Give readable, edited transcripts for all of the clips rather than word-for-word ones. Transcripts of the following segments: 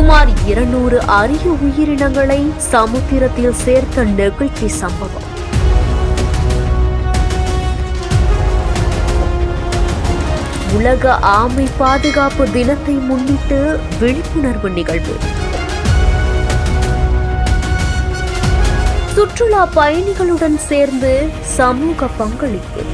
சுமார் 200 அரிய உயிரினங்களை சமுத்திரத்தில் சேர்த்த நெகிழ்ச்சி சம்பவம். உலக ஆமை பாதுகாப்பு தினத்தை முன்னிட்டு விழிப்புணர்வு நிகழ்வு. சுற்றுலா பயணிகளுடன் சேர்ந்து சமூக பங்களிப்பு.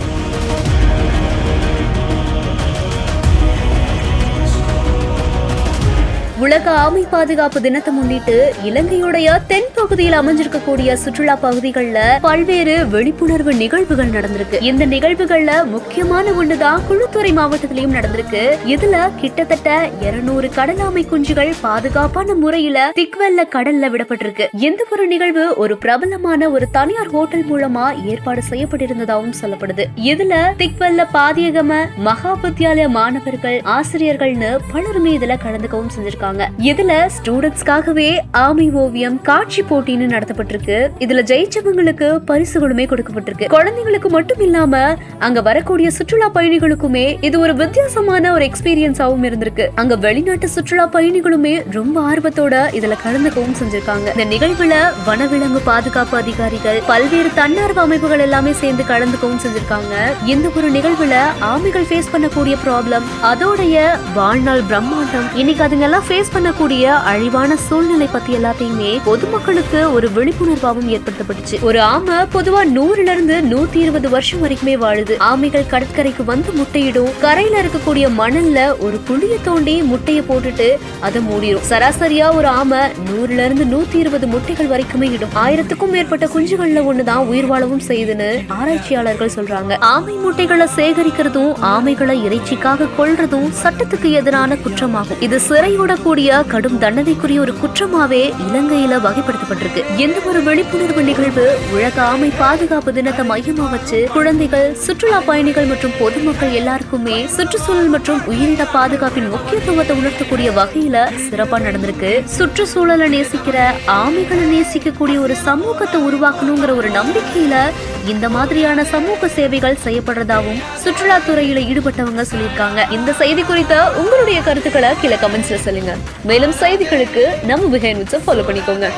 உலக ஆமை பாதுகாப்பு தினத்தை முன்னிட்டு இலங்கையுடைய தென் பகுதியில் அமைஞ்சிருக்கக்கூடிய சுற்றுலா பகுதிகளில் பல்வேறு விழிப்புணர்வு நிகழ்வுகள் நடந்திருக்கு. இந்த நிகழ்வுகள்ல முக்கியமான ஒண்ணுதான் குழுத்துறை மாவட்டத்திலையும் நடந்திருக்கு. இதுல கிட்டத்தட்ட 200 கடல் ஆமை குஞ்சுகள் பாதுகாப்பான முறையில திக்வெல்ல கடல்ல விடப்பட்டிருக்கு. இந்த ஒரு நிகழ்வு ஒரு பிரபலமான ஒரு தனியார் ஹோட்டல் மூலமா ஏற்பாடு செய்யப்பட்டிருந்ததாகவும் சொல்லப்படுது. இதுல திக்வெல்ல பாதியகம மகா வித்யாலய மாணவர்கள், ஆசிரியர்கள்னு பலருமே இதுல கலந்துக்கவும் செஞ்சிருக்காங்க. இதுல ஸ்டூடெண்ட்ஸ்காகவே ஆமை ஓவியம் காட்சி போட்டின்னு நடத்தப்பட்டிருக்கு. இதுல ஜெயிச்சவங்களுக்கு பரிசுகளுமே கொடுக்கப்பட்டிருக்கு. குழந்தைகளுக்கு மட்டும் இல்லாம அங்க வரக்கூடிய சுற்றுலா பயணிகளுக்குமே இது ஒரு வித்தியாசமான ஒரு எக்ஸ்பீரியன்ஸாவும் இருந்திருக்கு. அங்க வெளிநாட்டு சுற்றுலா பயணிகளுமே ரொம்ப ஆர்வத்தோட இதுல கலந்துக்கவும் செஞ்சிருக்காங்க. இந்த நிகழ்வுல வனவிலங்கு பாதுகாப்பு அதிகாரிகள், பல்வேறு தன்னார்வ அமைப்புகள் எல்லாமே சேர்ந்து கலந்துக்கவும் செஞ்சிருக்காங்க. இந்த ஒரு நிகழ்வுல ஆமைகள் ஃபேஸ் பண்ணக்கூடிய ப்ராப்ளம், அதோடைய வாழ்நாள் பிரம்மாண்டம், இன்னைக்கு அதுங்கெல்லாம் ஃபேஸ் பண்ணக்கூடிய அழிவான சூழ்நிலை பத்தி எல்லாத்தையுமே பொதுமக்களுக்கு ஒரு விழிப்புணர்வாகவும் ஏற்படுத்தப்பட்டுச்சு. ஒரு ஆமை பொதுவா 100ல இருந்து 120 வருஷம் வரைக்குமே வாழுது. ஆமைகள் கடற்கரைக்கு வந்து முட்டையிடும். கரையில இருக்கக்கூடிய மணல்ல ஒரு குழிய தோண்டி முட்டைய போட்டுட்டு அதை மூடிடும். சராசரியா ஒரு ஆமை 100ல இருந்து 120 முட்டைகள் வரைக்குமே இடும். 1000க்கும் மேற்பட்ட குஞ்சுகள்ல ஒண்ணுதான் உயிர் வாழவும் செய்யுதுன்னு ஆராய்ச்சியாளர்கள் சொல்றாங்க. ஆமை முட்டைகளை சேகரிக்கிறதும் ஆமைகளை இறைச்சிக்காக கொல்றதும் சட்டத்துக்கு எதிரான குற்றமாகும். இது சிறையோட கூடிய கடும் தண்டனைக்குரிய ஒரு குற்றமாவே இலங்கையில வகைப்படுத்தப்பட்டிருக்கு. எந்த ஒரு விழிப்புணர்வு நிகழ்வு உலக ஆமை பாதுகாப்பு தினத்தை மையமா வச்சு குழந்தைகள், சுற்றுலா பயணிகள் மற்றும் பொதுமக்கள் எல்லாருக்குமே சுற்றுச்சூழல் மற்றும் உயிரின பாதுகாப்பின் முக்கியத்துவத்தை உணர்த்தக்கூடிய வகையில சிறப்பா நடந்திருக்கு. சுற்றுச்சூழலை நேசிக்கிற, ஆமைகளை நேசிக்கக்கூடிய ஒரு சமூகத்தை உருவாக்கணுங்கிற ஒரு நம்பிக்கையில இந்த மாதிரியான சமூக சேவைகள் செய்யப்படுறதாவும் சுற்றுலாத்துறையில ஈடுபட்டவங்க சொல்லியிருக்காங்க. இந்த செய்தி குறித்த உங்களுடைய கருத்துக்களை கீழே கமெண்ட்ஸ்ல சொல்லுங்க. மேலும் செய்திகளுக்கு நம்ம பிஹைண்ட் ஃபாலோ பண்ணிக்கோங்க.